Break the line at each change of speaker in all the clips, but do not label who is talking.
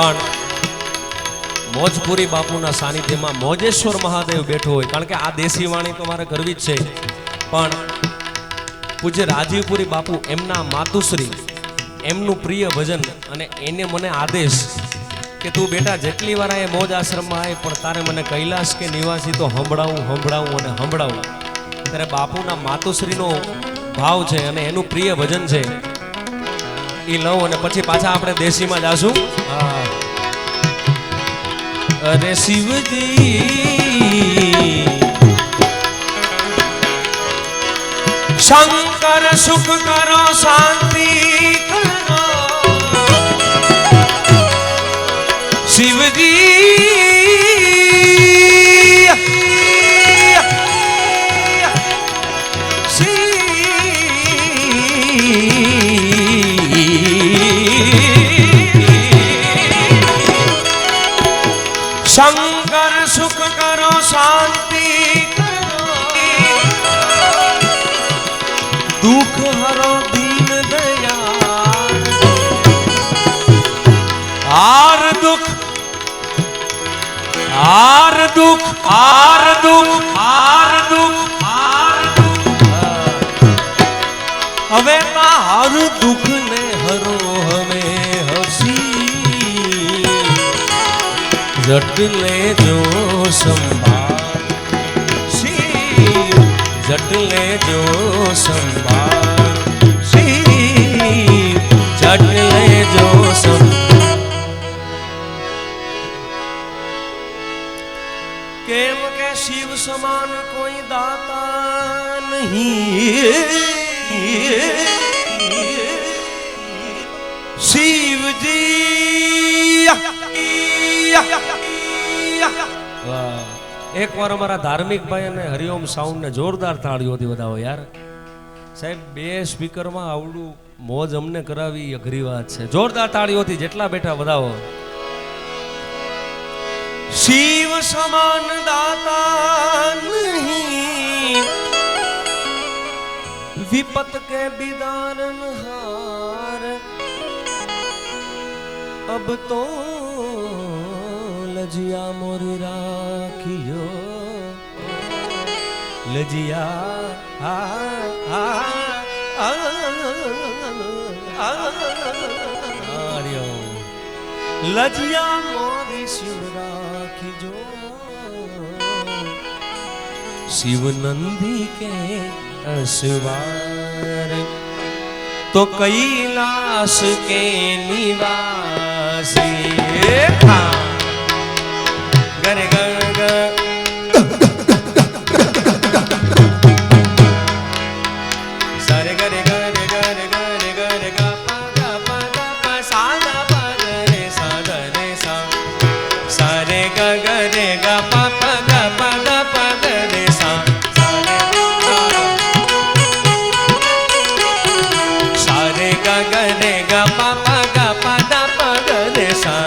પણ મોજપુરી બાપુના સાનિધ્યમાં મોજેશ્વર મહાદેવ બેઠો હોય, કારણ કે આ દેશી વાણી તો મારે કરવી જ છે, પણ પૂજ્ય રાજીવપુરી બાપુ એમના માતુશ્રી એમનું પ્રિય ભજન, અને એને મને આદેશ કે તું બેટા જેટલી વાર એ મોજ આશ્રમમાં આવે પણ તારે મને કૈલાસ કે નિવાસી તો સંભળાવું અને સંભળાવું. ત્યારે બાપુના માતુશ્રીનો ભાવ છે અને એનું પ્રિય ભજન છે એ લઉં અને પછી પાછા આપણે દેશીમાં જાશું. અરે શિવજી શંકર સુખ કરો શાંતિ કરો શિવજી शंकर सुख करो शांति करो दुख हरो दीन दयाल आर दुख आर दुख आर दुख आर दुख आर दुख हवे हर दुख ने हरो हवे जट ले जो संभाल शिव जट ले जो संभाल शिव जट ले जो केम के शिव समान कोई दाता नहीं शिव जी एक बार हमारा धार्मिक भाई ने हरिओम साउंड ने जोरदार ताड़ीओथी बधाओ यार साहेब बे स्पीकर में आवडू मौज अमने करावी अघरी बात है जोरदार ताड़ीओथी जेटला बैठा बधाओ शिव समान दाता नहीं विपत के बिदारन हार अब तो लजिया मोरी राखियो लजिया लजिया मोरी शिव राखियो शिव नंदी के असवार तो कैलाश के निवासी गरे गर सारे गरे गरे गरे गरे गरे गा पा सा गा पा रे सा सारे गा गरे गा पा गा पा रे सा सारे गा गरे गा पा गा पा रे सा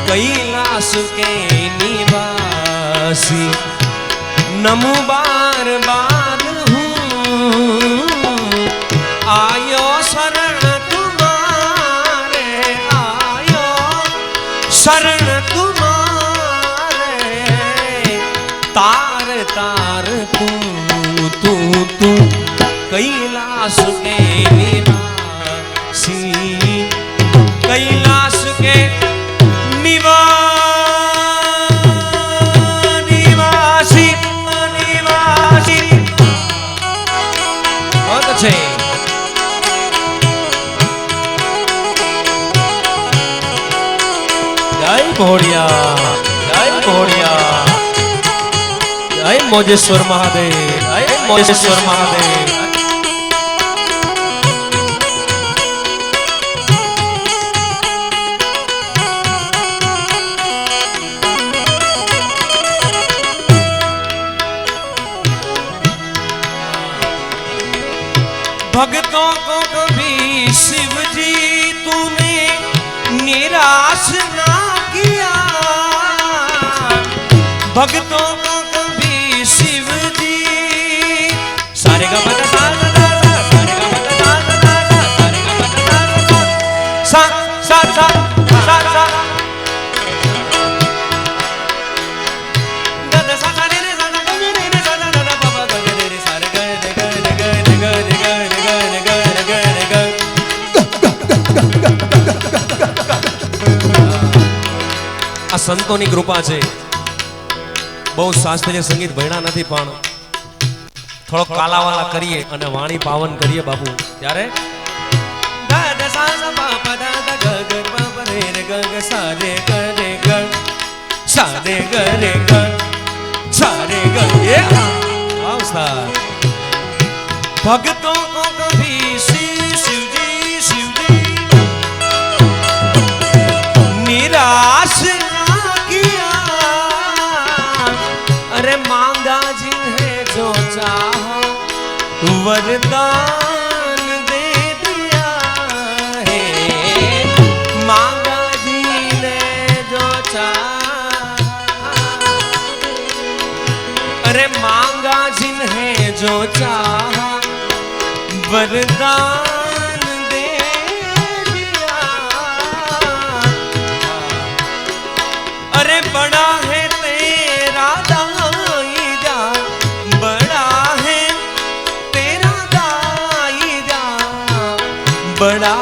कैलाश के निवासी नमो बार बार हूँ आयो शरण तुम्हारे आयो शरण तुम्हारे तार तार तू कैलाश के निवासी कैलाश के निवासी निवासी बहुत अच्छे जय घोड़िया जय मोजेश्वर महादेव जय मोजेश्वर महादेव भक्तों को कभी शिव जी तूने निराश ना किया भक्तों को कभी शिव जी सारे का સંતોની કૃપા છે. બહુ શાસ્ત્રીય સંગીત ભણ્યા નથી પણ થોડો કાલાવાલા કરીએ અને વાણી પાવન કરીએ બાપુ. ત્યારે भक्तों को कभी शिव शिवजी शिवजी निराश ना किया. अरे मांगा जिन्हें जो चाहा वरदान दे दिया है. मांगा जिन्हें जो चाहा, अरे मांगा जिन्हें जो चाहा वरदान दे दिया. अरे बड़ा है तेरा दाईजा, बड़ा है तेरा दाईजा, बड़ा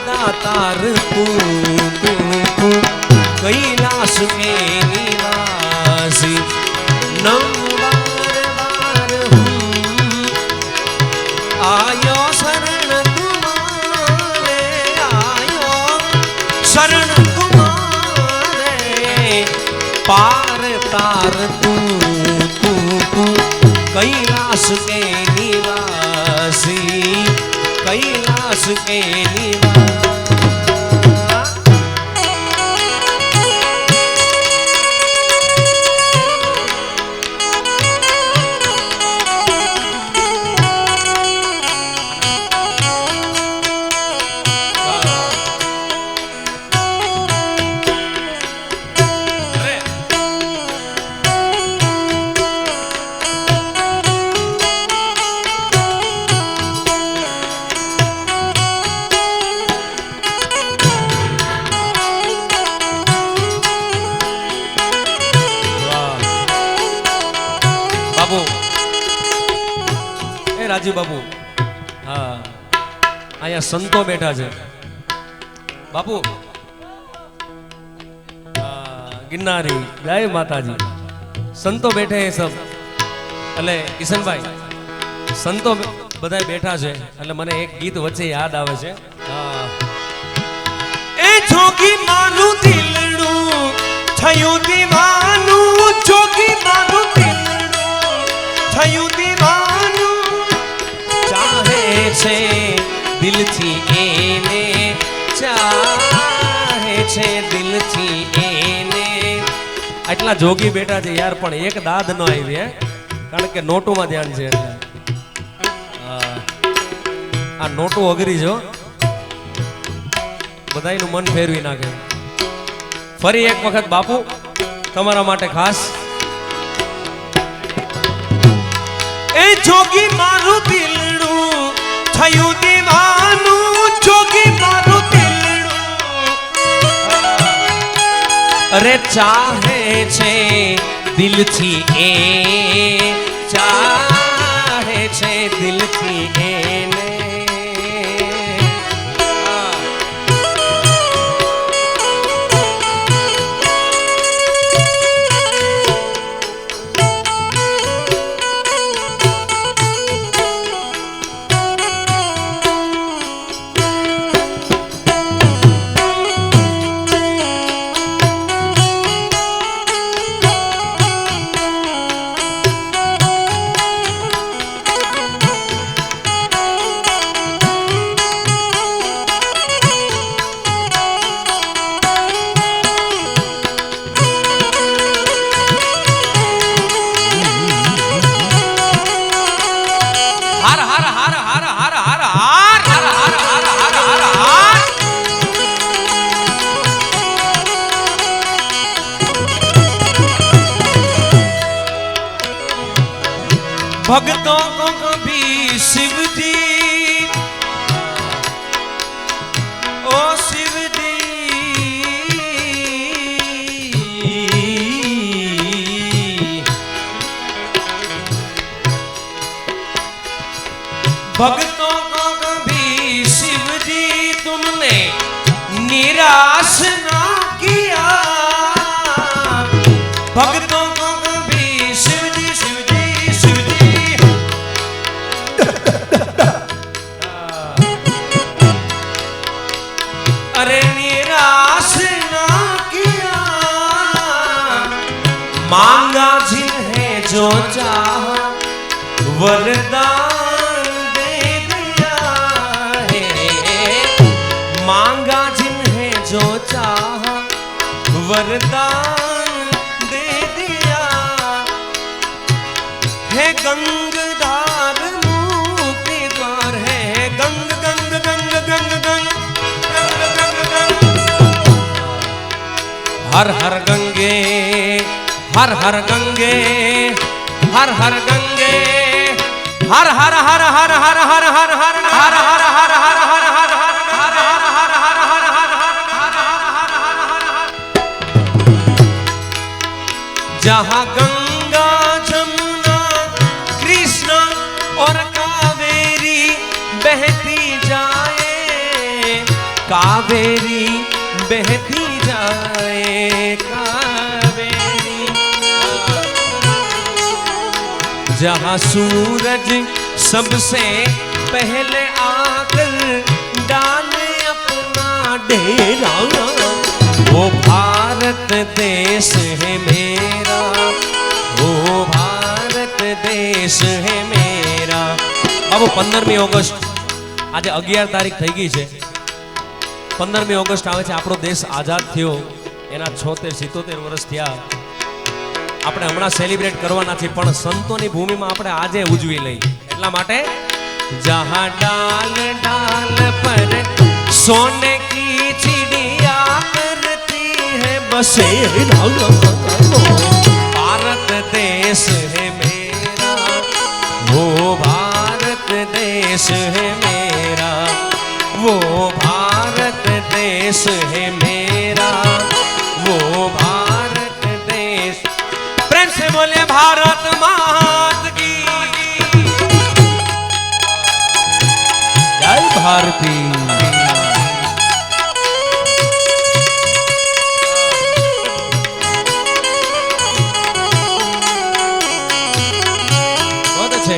दातार तू कैलाश के निवासी. आयो शरण तुम्हारे, आयो शरण तुम्हारे. पार तार तू कैलाश के निवासी, कैलाश के निवासी. રાજીવ બાપુ, હા અહીંયા સંતો બેઠા છે બાપુ. ગિરનારી જય માતાજી. સંતો બેઠે એ સબ. એટલે કિશનભાઈ સંતો બધા બેઠા છે એટલે મને એક ગીત વચ્ચે યાદ આવે છે. એ જોગી મારું દિલડું થયું દીવાનું, જોગી મારું દિલડું થયું દીવાનું. છે દિલથી એને ચાહે છે, દિલથી એને. આટલા જોગી બેઠા છે યાર, પણ એક દાદ ન આવી હે, કારણ કે નોટુમાં ધ્યાન છે. આ નોટું અઘરી જો, બધાયનું મન ફેરવી નાખે. ફરી એક વખત બાપુ તમારા માટે ખાસ. એ જોગી મારું દિલડું થયું દીવાનું, જોગી મારું દિલડું. અરે ચાહે છે દિલથી એ, ચાહે છે દિલથી એને. भक्तों को कभी शिव जी, ओ शिव जी, भक्तों को कभी शिव जी तुमने निराश ना किया. मांगा जिन्हें जो चाहा वरदान दे दिया है। मांगा जिन्हें जो चाहा वरदान दे दिया है। गंगधार मुक्ति द्वार है। गंग गंग गंग गंग गंग गंग गंग गंग। हर हर गंगे हर हर गंगे हर हर गंगे हर हर हर हर हर हर हर हर हर हर हर हर हर जहाँ गंगा जमुना कृष्ण और कावेरी बहती जाए, कावेरी बहती जाए, कावेरी। जहाँ सूरज सबसे पहले आकर डाले अपना डेरा, वो भारत देश है मेरा, वो भारत देश है मेरा। अब 15મી ઓગસ્ટ આજે 11 તારીખ થઈ ગઈ છે। 15મી ઓગસ્ટ આવે છે, આપણો દેશ આઝાદ થયો એના 76-77 વર્ષ થયા। આપણે હમણાં સેલિબ્રેટ કરવાના છે, પણ સંતોની ભૂમિમાં આપણે આજે ઉજવી લઈ એટલા માટે જહાं डाल डाल पर सोने की चिड़िया करती है बसेरा, भारत देश है मेरा, वो भारत देश है मेरा, वो भारत देश है मेरा, वो भारत देश। प्रेम से बोले भारत मात की जय। भारती बहुत अच्छे।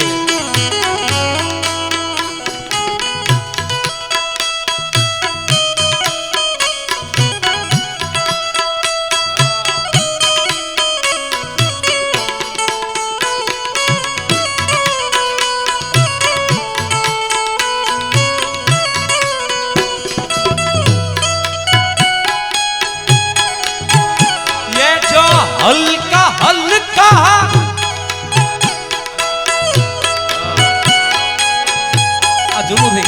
हल्का हल्का जरूर है।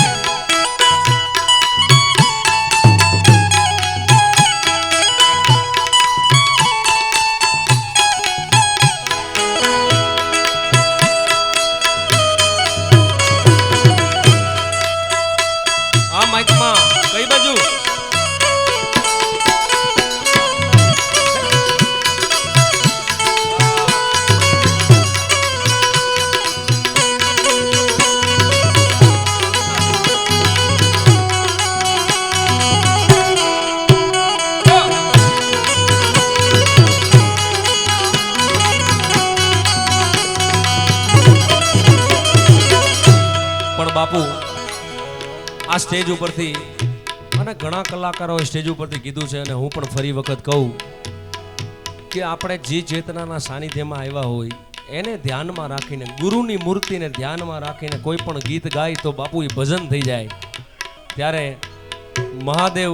आ माइक में कई बाजू बापू आ स्टेज उपरथी અને ઘણા કલાકારોએ સ્ટેજ ઉપરથી કીધું છે, અને હું પણ ફરી વખત કહું કે આપણે જે ચેતનાના સાનિધ્યમાં આવ્યા હોય એને ધ્યાનમાં રાખીને, ગુરુની મૂર્તિને ધ્યાનમાં રાખીને કોઈ પણ ગીત ગાય તો બાપુ એ ભજન થઈ જાય। ત્યારે મહાદેવ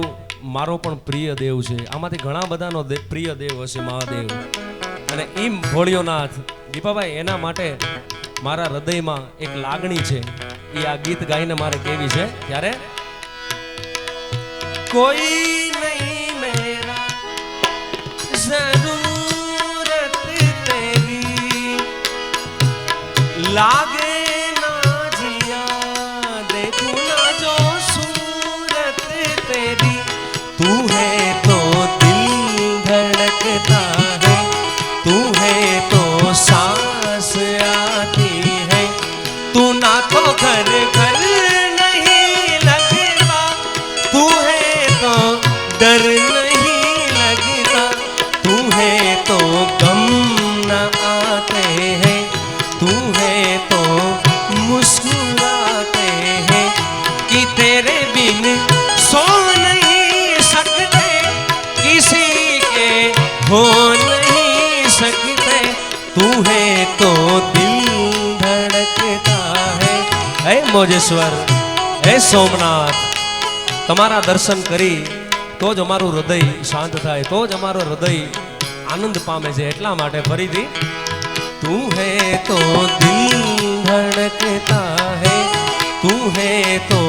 મારો પણ પ્રિય દેવ છે, આમાંથી ઘણા બધાનો પ્રિય દેવ હશે મહાદેવ, અને એમ ભોળિયોનાથ દીપાભાઈ એના માટે મારા હૃદયમાં એક લાગણી છે, એ આ ગીત ગાઈને મારે કેવી છે। ત્યારે कोई नहीं मेरा जरूरत तेरी, लागे ना जिया देखूं ना जो सूरत तेरी, तू है तो दिल धड़कता है, तू है तो सांस आती है, तू ना तो घर घर डर नहीं लगता, तू है तो गम न आते हैं, तू है तो तू है तो दिल धड़कता है। हे મોજેશ્વર, હે સોમનાથ, તમારા દર્શન કરી તો જ અમારું હૃદય શાંત થાય, તો જ અમારું હૃદય આનંદ પામે છે। એટલા માટે ફરીથી तू है तो दिल धड़कता है, तू है तो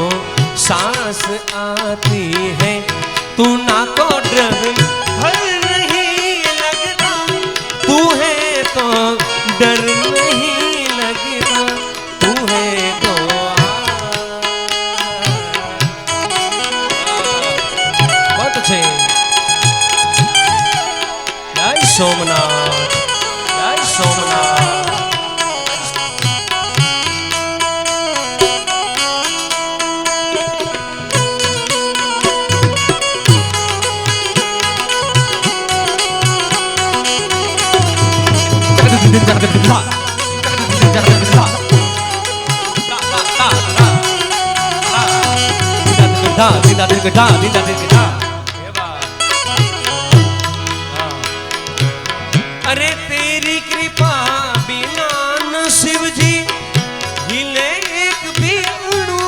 सांस आती है, तू ना को डर नहीं लगता, तू है तो डर नहीं लगता, तू है तो बहुत अच्छे। जय सोमनाथ, जय सोमनाथ। अरे तेरी कृपा बिना न शिव जी हिले एक भी अणु,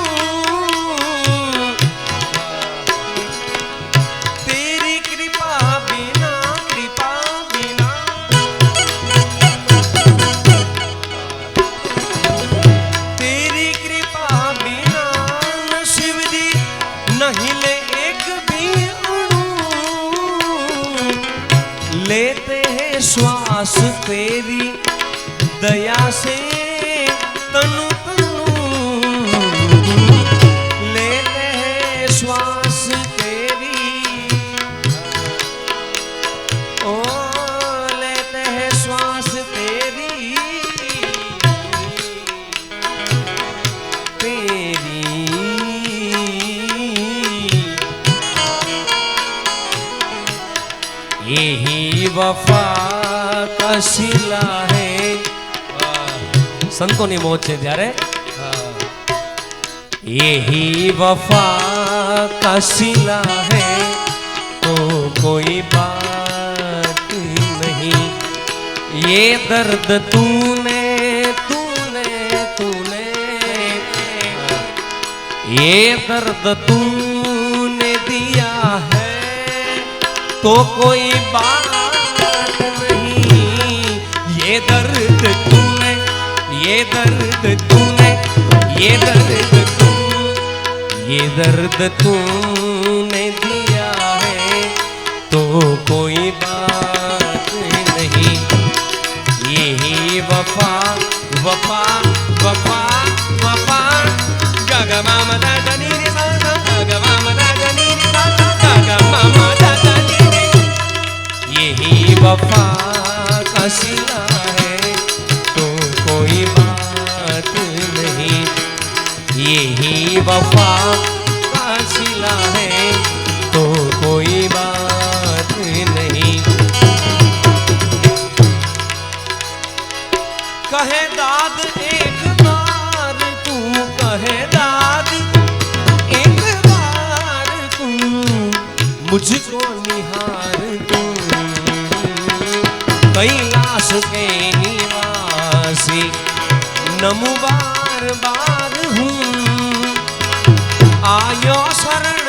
तेरी कृपा बिना तेरी कृपा बिना न शिव जी न हिले एक भी अणु, लेते हैं श्वास तेरी दया से तनु तनु, लेते हैं श्वास तेरी, ओ लेते हैं श्वास तेरी यही वफा का शिला है। संतोनी मोज છે ત્યારે यही वफा का शिला है, तो कोई बात नहीं, ये दर्द तूने तूने तूने, ये दर्द तूने दिया है, तो कोई बात नहीं, ये दर्द तूने, ये दर्द तूने, ये दर्द ये दर्द तूने दिया है, तो कोई बात नहीं, यही वफा वफा वफा वफा। गगा मामा दादा नी रे सासा, गगा मामा दादा नी रे सासा, गगा मामा दादा नी रे, यही वफा का शिला है, तो कोई बात नहीं, यही वफा का शिला है, तो कोई बात नहीं। कहे दाद एक बार तू, कहे दाद एक बार तू, मुझको निहार तू, कैलाश के निवासी नमो बार बार हूँ, आयो शरण